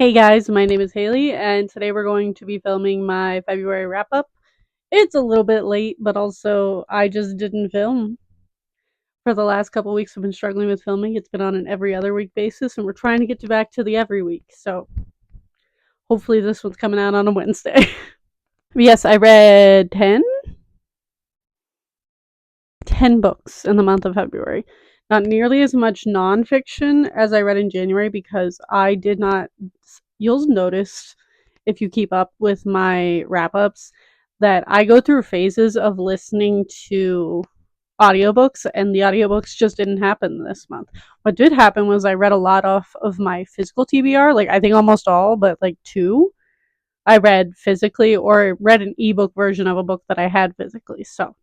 Hey guys, my name is Haley, and today we're going to be filming my February wrap up. It's a little bit late, but also I just didn't film. For the last couple weeks, I've been struggling with filming. It's been on an every other week basis, and we're trying to get back to the every week. So hopefully, this one's coming out on a Wednesday. Yes, I read 10 books in the month of February. Not nearly as much nonfiction as I read in January because I did not. You'll notice if you keep up with my wrap ups that I go through phases of listening to audiobooks, and the audiobooks just didn't happen this month. What did happen was I read a lot off of my physical TBR, like I think almost all, but like two. I read physically or read an ebook version of a book that I had physically. So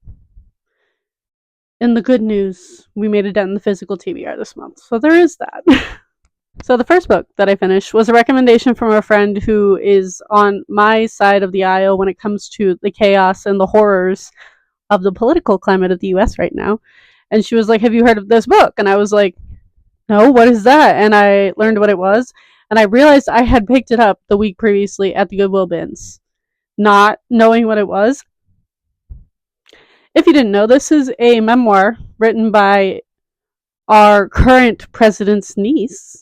in the good news, we made a dent in the physical TBR this month. So there is that. So the first book that I finished was a recommendation from a friend who is on my side of the aisle when it comes to the chaos and the horrors of the political climate of the US right now. And she was like, "Have you heard of this book?" And I was like, "No, what is that?" And I learned what it was. And I realized I had picked it up the week previously at the Goodwill bins, not knowing what it was. If you didn't know, this is a memoir written by our current president's niece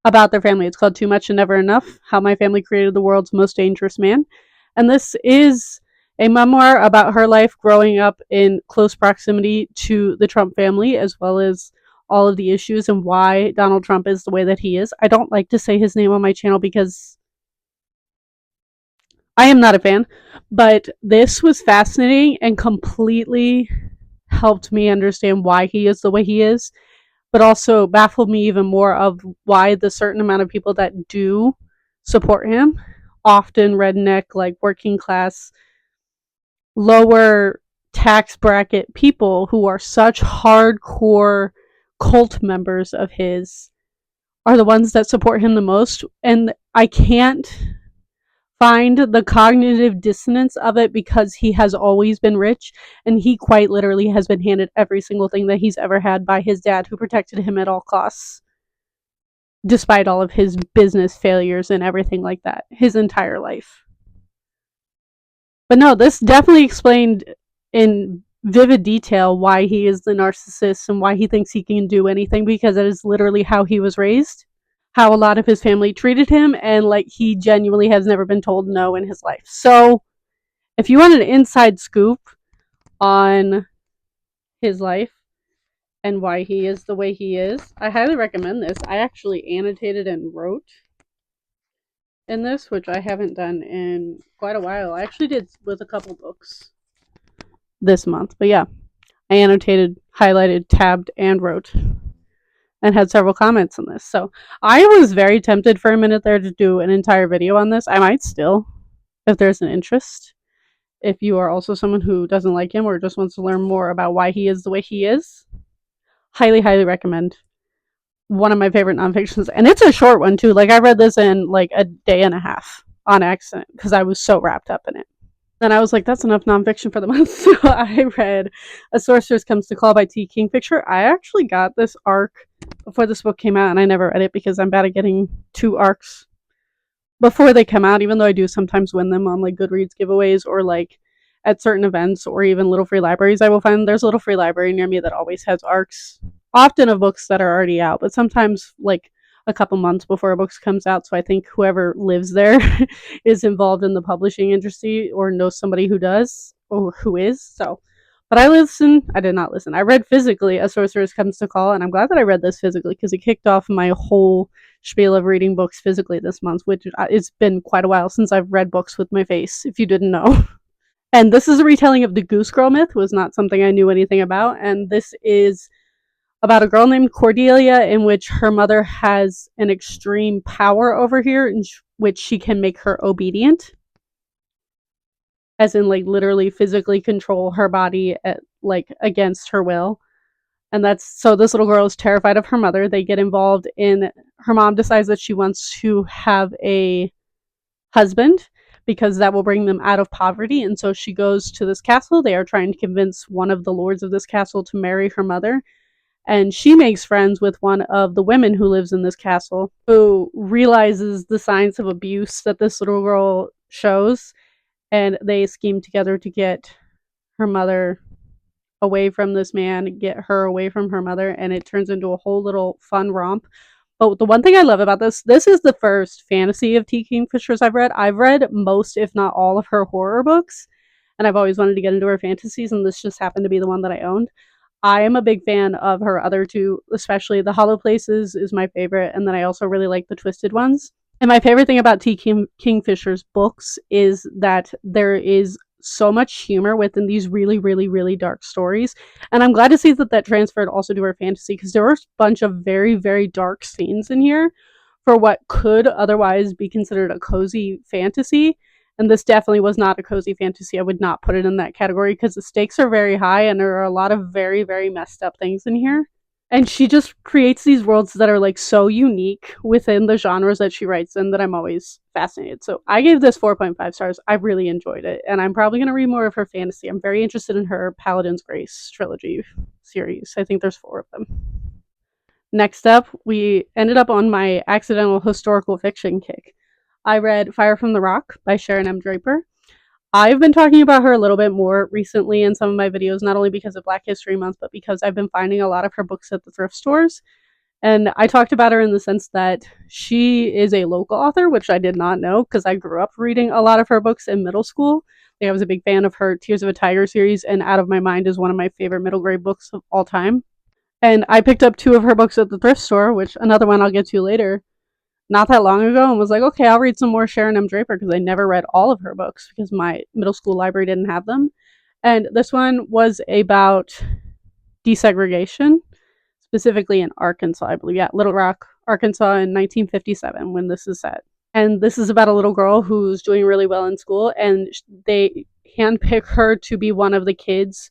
about their family. It's called Too Much and Never Enough: How My Family Created the World's Most Dangerous Man. And this is a memoir about her life growing up in close proximity to the Trump family, as well as all of the issues and why Donald Trump is the way that he is. I don't like to say his name on my channel because I am not a fan, but this was fascinating and completely helped me understand why he is the way he is, but also baffled me even more of why the certain amount of people that do support him, often redneck, like working class, lower tax bracket people who are such hardcore cult members of his, are the ones that support him the most. And I can't find the cognitive dissonance of it because he has always been rich, and he quite literally has been handed every single thing that he's ever had by his dad, who protected him at all costs, despite all of his business failures and everything like that, his entire life. But no, this definitely explained in vivid detail why he is the narcissist and why he thinks he can do anything, because that is literally how he was raised, how a lot of his family treated him, and like he genuinely has never been told no in his life. So if you want an inside scoop on his life and why he is the way he is, I highly recommend this. I actually annotated and wrote in this, which I haven't done in quite a while. I actually did with a couple books this month, but yeah, I annotated, highlighted, tabbed, and wrote, and had several comments on this. So I was very tempted for a minute there to do an entire video on this. I might still, if there's an interest. If you are also someone who doesn't like him or just wants to learn more about why he is the way he is, highly, highly recommend. One of my favorite nonfictions, and it's a short one too. Like I read this in like a day and a half on accident because I was so wrapped up in it. Then I was like, that's enough nonfiction for the month. So I read A Sorceress Comes to Call by T. Kingfisher. I actually got this arc before this book came out, and I never read it because I'm bad at getting 2 arcs before they come out, even though I do sometimes win them on like Goodreads giveaways or like at certain events or even little free libraries. I will find there's a little free library near me that always has arcs, often of books that are already out, but sometimes like a couple months before a book comes out. So I think whoever lives there is involved in the publishing industry or knows somebody who does or who is. So, but I did not listen. I read physically A Sorceress Comes to Call, and I'm glad that I read this physically because it kicked off my whole spiel of reading books physically this month, which it's been quite a while since I've read books with my face, if you didn't know. And this is a retelling of the Goose Girl myth, was not something I knew anything about. And this is about a girl named Cordelia, in which her mother has an extreme power over her, in which she can make her obedient, as in like literally physically control her body at, like against her will. And that's so this little girl is terrified of her mother. They get involved in, her mom decides that she wants to have a husband because that will bring them out of poverty. And so she goes to this castle. They are trying to convince one of the lords of this castle to marry her mother. And she makes friends with one of the women who lives in this castle, who realizes the signs of abuse that this little girl shows, and they scheme together to get her mother away from this man, get her away from her mother, and it turns into a whole little fun romp. But the one thing I love about this is the first fantasy of T. Kingfishers I've read. I've read most, if not all, of her horror books, and I've always wanted to get into her fantasies, and this just happened to be the one that I owned. I am a big fan of her other two, especially the Hollow Places is my favorite, and then I also really like the Twisted Ones. And my favorite thing about Kingfisher's books is that there is so much humor within these really, really, really dark stories. And I'm glad to see that that transferred also to her fantasy, because there were a bunch of very, very dark scenes in here for what could otherwise be considered a cozy fantasy. And this definitely was not a cozy fantasy. I would not put it in that category because the stakes are very high and there are a lot of very, very messed up things in here. And she just creates these worlds that are like so unique within the genres that she writes in that I'm always fascinated. So I gave this 4.5 stars. I really enjoyed it, and I'm probably going to read more of her fantasy. I'm very interested in her Paladin's Grace trilogy series. I think there's 4 of them. Next up, we ended up on my accidental historical fiction kick. I read Fire from the Rock by Sharon M. Draper. I've been talking about her a little bit more recently in some of my videos, not only because of Black History Month, but because I've been finding a lot of her books at the thrift stores. And I talked about her in the sense that she is a local author, which I did not know because I grew up reading a lot of her books in middle school. Like, I was a big fan of her Tears of a Tiger series, and Out of My Mind is one of my favorite middle grade books of all time. And I picked up 2 of her books at the thrift store, which another one I'll get to later, not that long ago, and was like, okay, I'll read some more Sharon M. Draper because I never read all of her books because my middle school library didn't have them. And this one was about desegregation, specifically in Arkansas, I believe. Yeah, Little Rock, Arkansas in 1957 when this is set. And this is about a little girl who's doing really well in school, and they handpick her to be one of the kids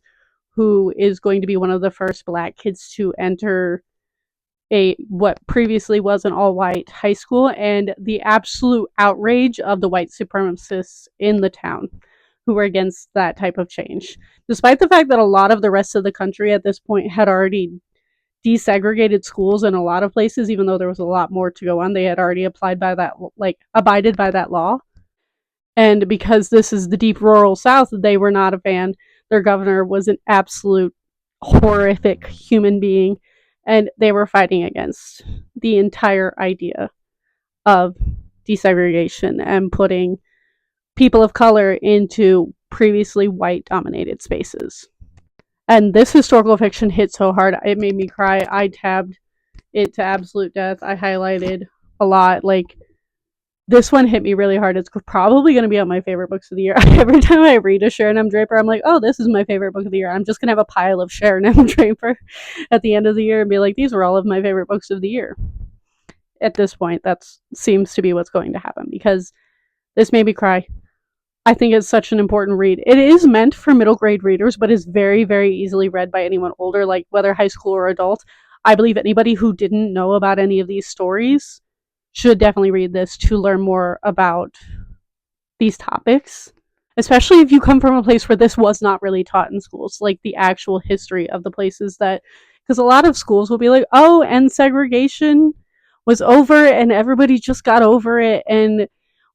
who is going to be one of the first Black kids to enter a what previously was an all-white high school, and the absolute outrage of the white supremacists in the town who were against that type of change, despite the fact that a lot of the rest of the country at this point had already desegregated schools in a lot of places. Even though there was a lot more to go on, they had already abided by that law. And because this is the deep rural South, they were not a fan. Their governor was an absolute horrific human being, and they were fighting against the entire idea of desegregation and putting people of color into previously white dominated spaces. And this historical fiction hit so hard, it made me cry. I tabbed it to absolute death. I highlighted a lot. Like, this one hit me really hard. It's probably going to be on my favorite books of the year. Every time I read a Sharon M. Draper, I'm like, oh, this is my favorite book of the year. I'm just going to have a pile of Sharon M. Draper at the end of the year and be like, these were all of my favorite books of the year. At this point, that seems to be what's going to happen because this made me cry. I think it's such an important read. It is meant for middle grade readers, but is very, very easily read by anyone older, like whether high school or adult. I believe anybody who didn't know about any of these stories should definitely read this to learn more about these topics, especially if you come from a place where this was not really taught in schools, like the actual history of the places that, because a lot of schools will be like, oh, and segregation was over and everybody just got over it and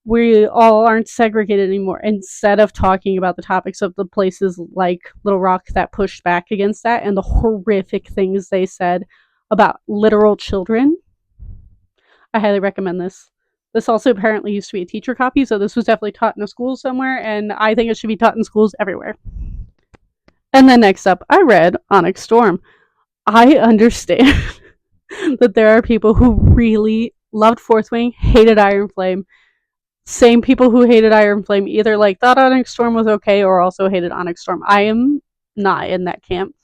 we all aren't segregated anymore, instead of talking about the topics of the places like Little Rock that pushed back against that and the horrific things they said about literal children. I highly recommend this. This also apparently used to be a teacher copy, so this was definitely taught in a school somewhere, and I think it should be taught in schools everywhere. And then next up, I read Onyx Storm. I understand that there are people who really loved Fourth Wing, hated Iron Flame. Same people who hated Iron Flame either like thought Onyx Storm was okay or also hated Onyx Storm. I am not in that camp.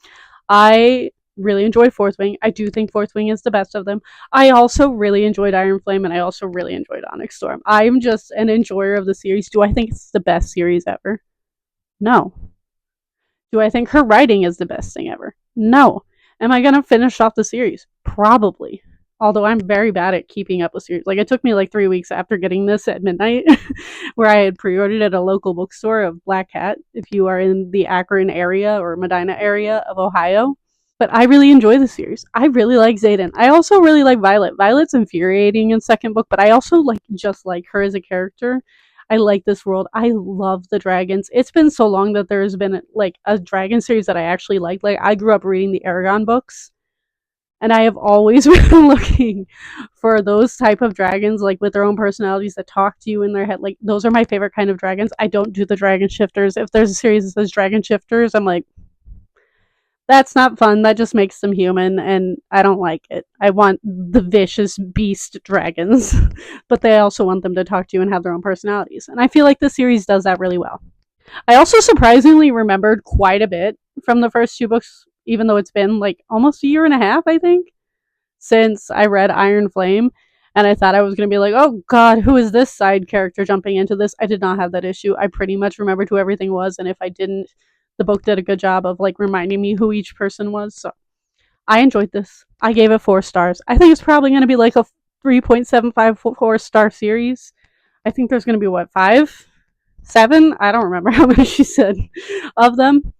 I really enjoyed Fourth Wing. I do think Fourth Wing is the best of them. I also really enjoyed Iron Flame, and I also really enjoyed Onyx Storm. I'm just an enjoyer of the series. Do I think it's the best series ever? No. Do I think her writing is the best thing ever? No. Am I going to finish off the series? Probably. Although I'm very bad at keeping up with series. Like, it took me like 3 weeks after getting this at midnight, where I had pre-ordered at a local bookstore of Black Cat, if you are in the Akron area or Medina area of Ohio. But I really enjoy the series. I really like Zayden. I also really like Violet. Violet's infuriating in second book, but I also like her as a character. I like this world. I love the dragons. It's been so long that there's been like a dragon series that I actually liked. Like I grew up reading the Aragon books, and I have always been looking for those type of dragons, like with their own personalities that talk to you in their head. Like those are my favorite kind of dragons. I don't do the dragon shifters. If there's a series that says dragon shifters, I'm like, that's not fun. That just makes them human, and I don't like it. I want the vicious beast dragons, but they also want them to talk to you and have their own personalities. And I feel like the series does that really well. I also surprisingly remembered quite a bit from the first two books, even though it's been like almost a year and a half, I think, since I read Iron Flame. And I thought I was going to be like, oh God, who is this side character jumping into this? I did not have that issue. I pretty much remembered who everything was. And if I didn't, the book did a good job of like reminding me who each person was. So I enjoyed this. I gave it 4 stars. I think it's probably going to be like a 3.754 star series. I think there's going to be what, 5? 7? I don't remember how many she said of them.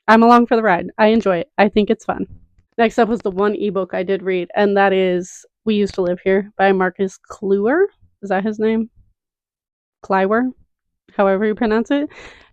I'm along for the ride. I enjoy it. I think it's fun. Next up was the one ebook I did read, and that is We Used to Live Here by Marcus Kluwer. Is that his name? Kleiwer? However you pronounce it.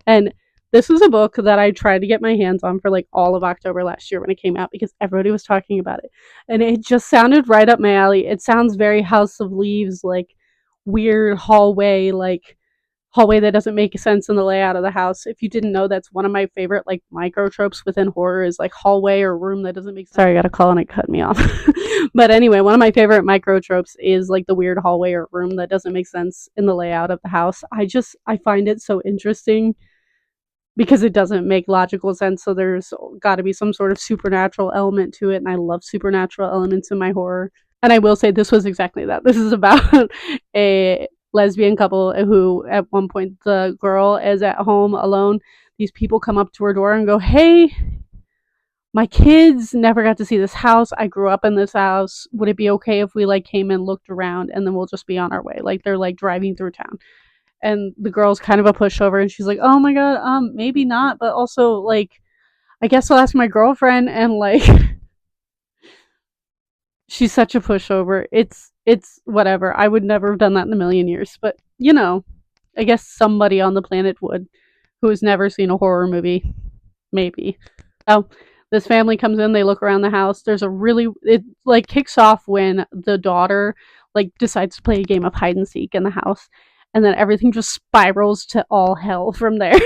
And this was a book that I tried to get my hands on for like all of October last year when it came out because everybody was talking about it. And it just sounded right up my alley. It sounds very House of Leaves, like weird hallway that doesn't make sense in the layout of the house. If you didn't know, that's one of my favorite like micro tropes within horror is like hallway or room that doesn't make sense. Sorry, I got a call and it cut me off. But anyway, one of my favorite micro tropes is like the weird hallway or room that doesn't make sense in the layout of the house. I find it so interesting because it doesn't make logical sense. So there's got to be some sort of supernatural element to it, and I love supernatural elements in my horror. And I will say this was exactly that. This is about a lesbian couple who, at one point, the girl is at home alone. These people come up to her door and go, "Hey, my kids never got to see this house. I grew up in this house. Would it be okay if we like came and looked around and then we'll just be on our way?" Like they're like driving through town. And the girl's kind of a pushover and she's like, "Oh my god, maybe not, but also like I guess I'll ask my girlfriend." And like she's such a pushover. It's whatever. I would never have done that in a million years, but you know, I guess somebody on the planet would who has never seen a horror movie. Maybe. So this family comes in, they look around the house. There's a really it like kicks off when the daughter like decides to play a game of hide and seek in the house, and then everything just spirals to all hell from there.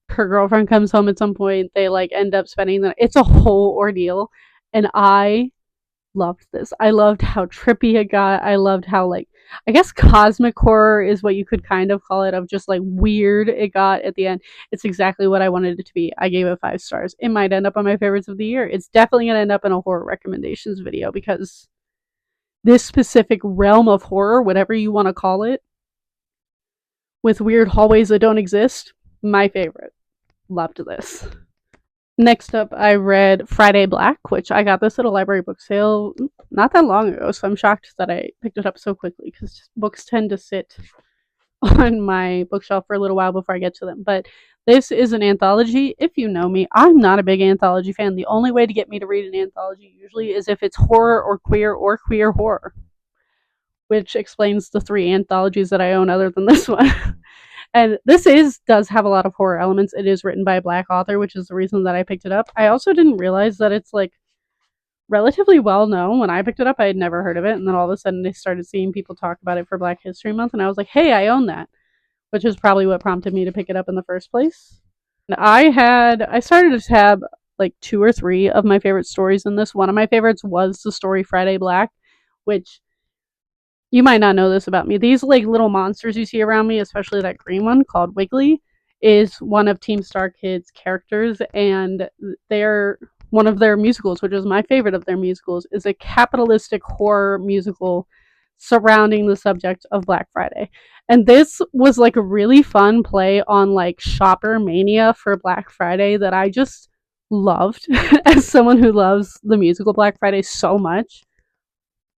Her girlfriend comes home at some point. They like end up spending the it's a whole ordeal, and I loved this. I loved how trippy it got. I loved how like I guess cosmic horror is what you could kind of call it, of just like weird it got at the end. It's exactly what I wanted it to be. I gave it 5 stars. It might end up on my favorites of the year. It's definitely gonna end up in a horror recommendations video because this specific realm of horror, whatever you want to call it, with weird hallways that don't exist, my favorite. Loved this. Next up, I read Friday Black, which I got this at a library book sale not that long ago, so I'm shocked that I picked it up so quickly because books tend to sit on my bookshelf for a little while before I get to them. But this is an anthology. If you know me, I'm not a big anthology fan. The only way to get me to read an anthology usually is if it's horror or queer horror, which explains the 3 anthologies that I own other than this one. And this does have a lot of horror elements. It is written by a Black author, which is the reason that I picked it up. I also didn't realize that it's like relatively well known. When I picked it up, I had never heard of it, and then all of a sudden I started seeing people talk about it for Black History Month, and I was like, "Hey, I own that," which is probably what prompted me to pick it up in the first place. And I started to tab like 2 or 3 of my favorite stories in this. One of my favorites was the story Friday Black, which you might not know this about me. These like little monsters you see around me, especially that green one called Wiggly, is one of Team Star Kids' characters, and they're one of their musicals, which is my favorite of their musicals, is a capitalistic horror musical surrounding the subject of Black Friday. And this was like a really fun play on like shopper mania for Black Friday that I just loved as someone who loves the musical Black Friday so much.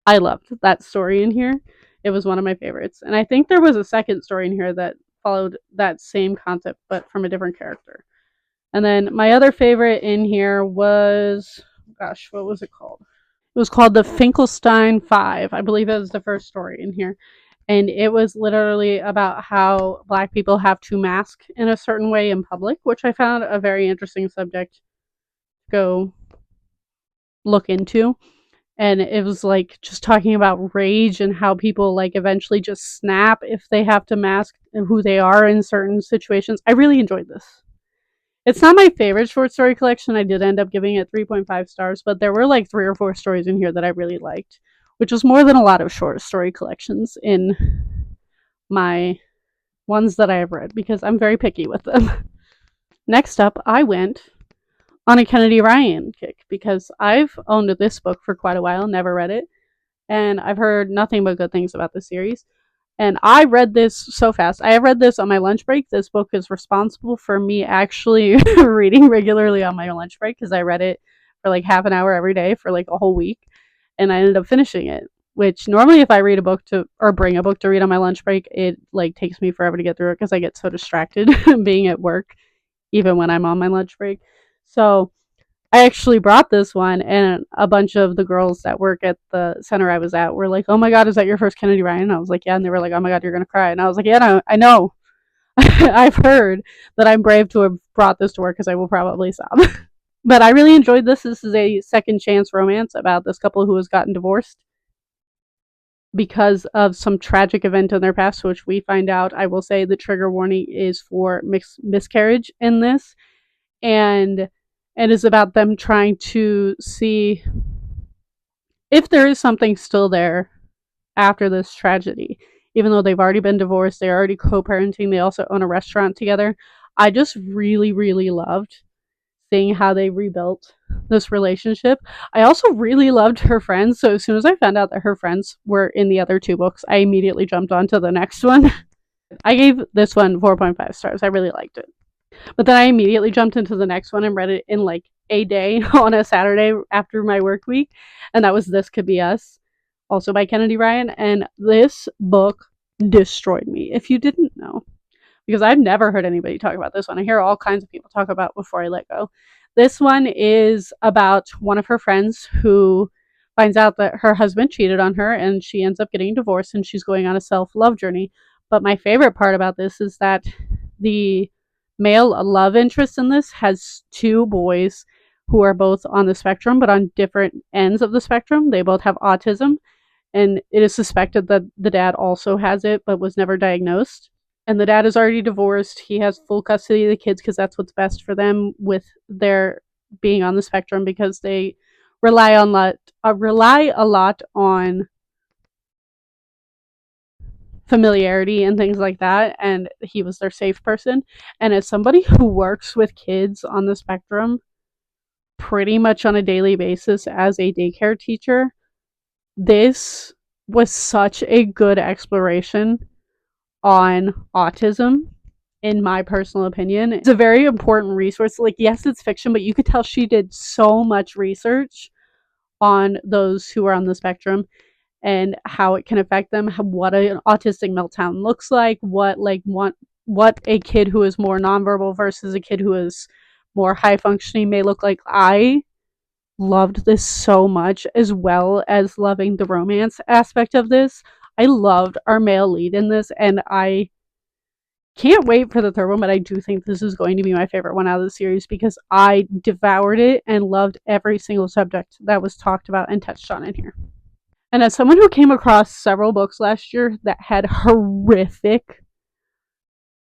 I loved that story in here. It was one of my favorites. And I think there was a second story in here that followed that same concept, but from a different character. And then my other favorite in here was Gosh, what was it called? It was called the Finkelstein Five. I believe it was the first story in here. And it was literally about how Black people have to mask in a certain way in public, which I found a very interesting subject to go look into. And it was like just talking about rage and how people like eventually just snap if they have to mask who they are in certain situations. I really enjoyed this. It's not my favorite short story collection. I did end up giving it 3.5 stars, but there were like 3 or 4 stories in here that I really liked, which was more than a lot of short story collections in my ones that I have read because I'm very picky with them. Next up, I went on a Kennedy Ryan kick because I've owned this book for quite a while, never read it, and I've heard nothing but good things about the series. And I read this so fast. I read this on my lunch break. This book is responsible for me actually reading regularly on my lunch break because I read it for like half an hour every day for like a whole week. And I ended up finishing it, which normally if I read a book to or bring a book to read on my lunch break, it like takes me forever to get through it because I get so distracted being at work even when I'm on my lunch break. So I actually brought this one, and a bunch of the girls that work at the center I was at were like, "Oh my god, is that your first Kennedy Ryan?" And I was like, "Yeah." And they were like, "Oh my god, you're gonna cry." And I was like, "Yeah, no, I know. I've heard that I'm brave to have brought this to work because I will probably sob." But I really enjoyed this. This is a second chance romance about this couple who has gotten divorced because of some tragic event in their past, which we find out. I will say the trigger warning is for miscarriage in this, and it is about them trying to see if there is something still there after this tragedy. Even though they've already been divorced, they're already co-parenting, they also own a restaurant together. I just really, really loved seeing how they rebuilt this relationship. I also really loved her friends. So as soon as I found out that her friends were in the other 2 books, I immediately jumped onto the next one. I gave this one 4.5 stars. I really liked it. But then I immediately jumped into the next one and read it in like a day on a Saturday after my work week. And that was This Could Be Us, also by Kennedy Ryan. And this book destroyed me, if you didn't know, because I've never heard anybody talk about this one. I hear all kinds of people talk about Before I Let Go. This one is about one of her friends who finds out that her husband cheated on her and she ends up getting divorced and she's going on a self-love journey. But my favorite part about this is that the male love interest in this has 2 boys who are both on the spectrum but on different ends of the spectrum. They both have autism, and it is suspected that the dad also has it but was never diagnosed. And the dad is already divorced. He has full custody of the kids because that's what's best for them with their being on the spectrum, because they rely a lot on familiarity and things like that, and he was their safe person. And as somebody who works with kids on the spectrum pretty much on a daily basis as a daycare teacher, this was such a good exploration on autism, in my personal opinion. It's a very important resource. Like, yes, it's fiction, but you could tell she did so much research on those who are on the spectrum and how it can affect them, what an autistic meltdown looks like, what a kid who is more nonverbal versus a kid who is more high functioning may look like. I loved this so much, as well as loving the romance aspect of this. I loved our male lead in this, and I can't wait for the third one, but I do think this is going to be my favorite one out of the series because I devoured it and loved every single subject that was talked about and touched on in here. And as someone who came across several books last year that had horrific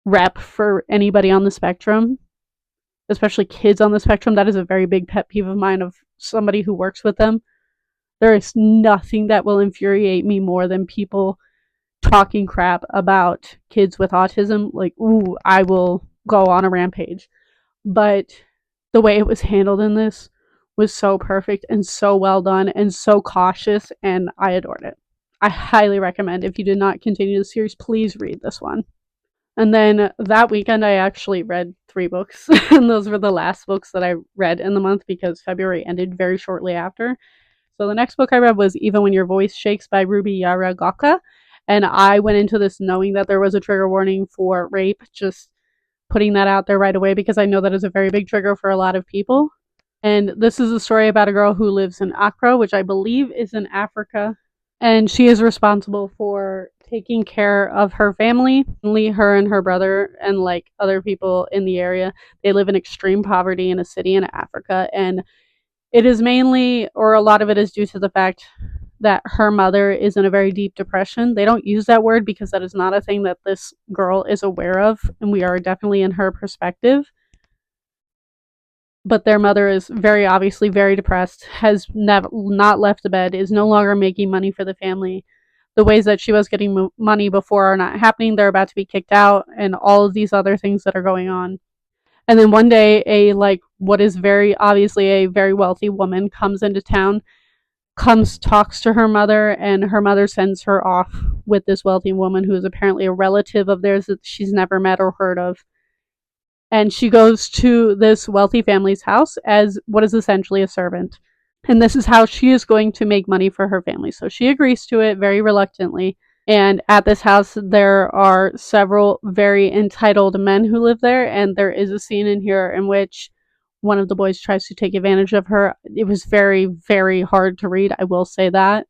rep for anybody on the spectrum, especially kids on the spectrum, that is a very big pet peeve of mine of somebody who works with them. There is nothing that will infuriate me more than people talking crap about kids with autism. Like, ooh, I will go on a rampage. But the way it was handled in this was so perfect and so well done and so cautious, and I adored it. I highly recommend, if you did not continue the series, please read this one. And then that weekend, I actually read 3 books, and those were the last books that I read in the month because February ended very shortly after. So the next book I read was Even When Your Voice Shakes by Ruby Yaragaka, and I went into this knowing that there was a trigger warning for rape, just putting that out there right away because I know that is a very big trigger for a lot of people. And this is a story about a girl who lives in Accra, which I believe is in Africa. And she is responsible for taking care of her family. Only her and her brother and like other people in the area. They live in extreme poverty in a city in Africa. And it is mainly, or a lot of it is due to the fact that her mother is in a very deep depression. They don't use that word because that is not a thing that this girl is aware of. And we are definitely in her perspective, but their mother is very obviously very depressed, has never not left the bed, is no longer making money for the family. The ways that she was getting money before are not happening. They're about to be kicked out, and all of these other things that are going on. And then one day, a like what is very obviously a very wealthy woman comes into town, comes talks to her mother, and her mother sends her off with this wealthy woman who is apparently a relative of theirs that she's never met or heard of, and she goes to this wealthy family's house as what is essentially a servant. And this is how she is going to make money for her family. So she agrees to it very reluctantly. And at this house, there are several very entitled men who live there. And there is a scene in here in which one of the boys tries to take advantage of her. It was very, very hard to read. I will say that.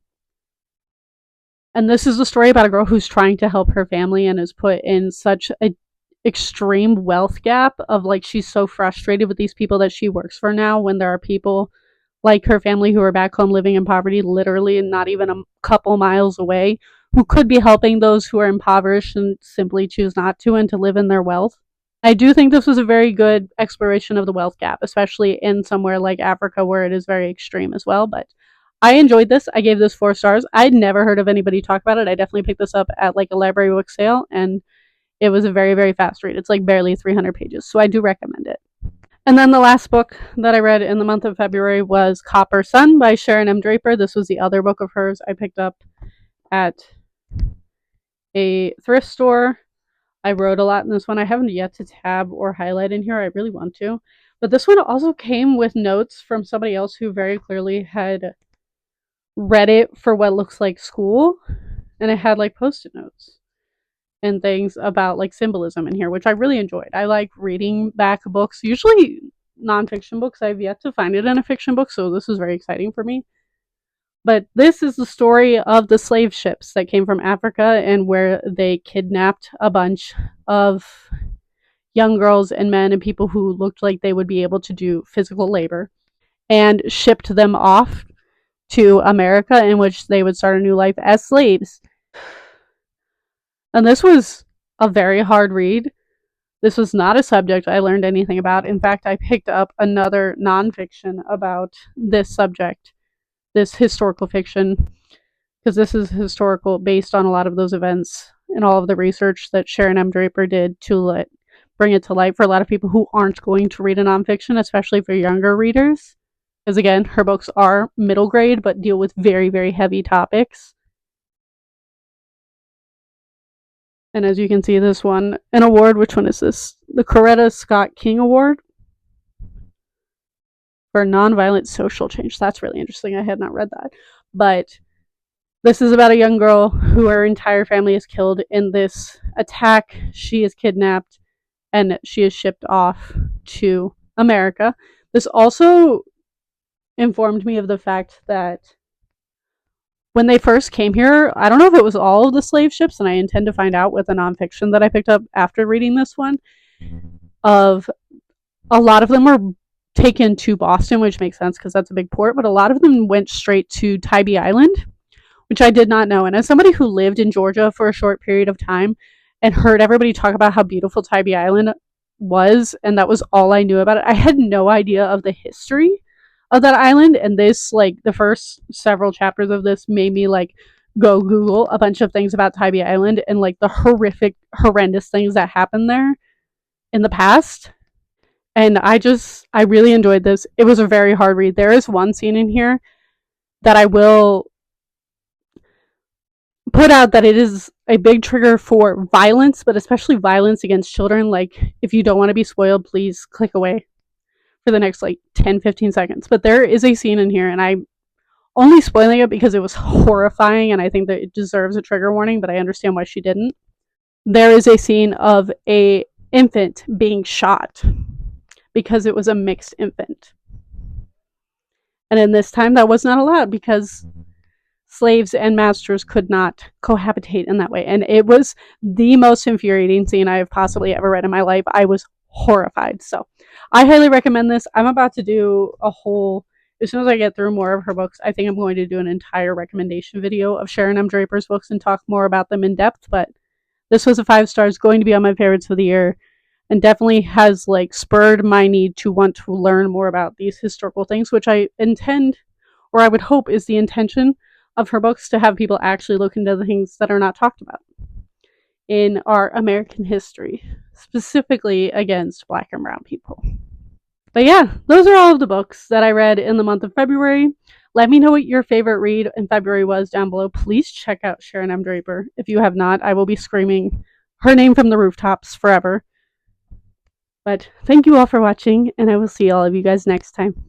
And this is a story about a girl who's trying to help her family and is put in such a extreme wealth gap of like she's so frustrated with these people that she works for now when there are people like her family who are back home living in poverty literally and not even a couple miles away who could be helping those who are impoverished and simply choose not to and to live in their wealth. I do think this was a very good exploration of the wealth gap, especially in somewhere like Africa where it is very extreme as well. But I enjoyed this. I gave this 4 stars. I'd never heard of anybody talk about it. I definitely picked this up at like a library book sale, and it was a very, very fast read. It's like barely 300 pages, so I do recommend it. And then the last book that I read in the month of February was Copper Sun by Sharon M. Draper. This was the other book of hers I picked up at a thrift store. I wrote a lot in this one. I haven't yet to tab or highlight in here. I really want to. But this one also came with notes from somebody else who very clearly had read it for what looks like school. And it had like post-it notes and things about like symbolism in here, which I really enjoyed. I like reading back books, usually nonfiction books. I've yet to find it in a fiction book, so this is very exciting for me. But this is the story of the slave ships that came from Africa and where they kidnapped a bunch of young girls and men and people who looked like they would be able to do physical labor and shipped them off to America, in which they would start a new life as slaves. And this was a very hard read. This was not a subject I learned anything about. In fact, I picked up another nonfiction about this subject, this historical fiction, because this is historical based on a lot of those events and all of the research that Sharon M. Draper did to bring it to light for a lot of people who aren't going to read a nonfiction, especially for younger readers. Because again, her books are middle grade but deal with very, very heavy topics. And as you can see, this one, an award, which one is this? The Coretta Scott King Award for nonviolent social change. That's really interesting. I had not read that. But this is about a young girl who her entire family is killed in this attack. She is kidnapped and she is shipped off to America. This also informed me of the fact that when they first came here, I don't know if it was all of the slave ships, and I intend to find out with a nonfiction that I picked up after reading this one, of a lot of them were taken to Boston, which makes sense because that's a big port, but a lot of them went straight to Tybee Island, which I did not know. And as somebody who lived in Georgia for a short period of time and heard everybody talk about how beautiful Tybee Island was, and that was all I knew about it, I had no idea of the history of that island. And this, like, the first several chapters of this made me like go Google a bunch of things about Tybee Island and like the horrific, horrendous things that happened there in the past. And I really enjoyed this. It was a very hard read. There is one scene in here that I will put out that it is a big trigger for violence, but especially violence against children. Like, if you don't want to be spoiled, please click away for the next like 10-15 seconds. But there is a scene in here, and I'm only spoiling it because it was horrifying, and I think that it deserves a trigger warning, but I understand why she didn't. There is a scene of a infant being shot because it was a mixed infant. And in this time, that was not allowed because slaves and masters could not cohabitate in that way. And it was the most infuriating scene I have possibly ever read in my life. I was horrified. So I highly recommend this. I'm about to do a whole, as soon as I get through more of her books, I think I'm going to do an entire recommendation video of Sharon M. Draper's books and talk more about them in depth. But this was a 5 stars, going to be on my favorites for the year, and definitely has like spurred my need to want to learn more about these historical things, which I intend, or I would hope is the intention of her books, to have people actually look into the things that are not talked about in our American history, specifically against Black and brown people. But yeah, those are all of the books that I read in the month of February. Let me know what your favorite read in February was down below. Please check out Sharon M. Draper. If you have not, I will be screaming her name from the rooftops forever. But thank you all for watching, and I will see all of you guys next time.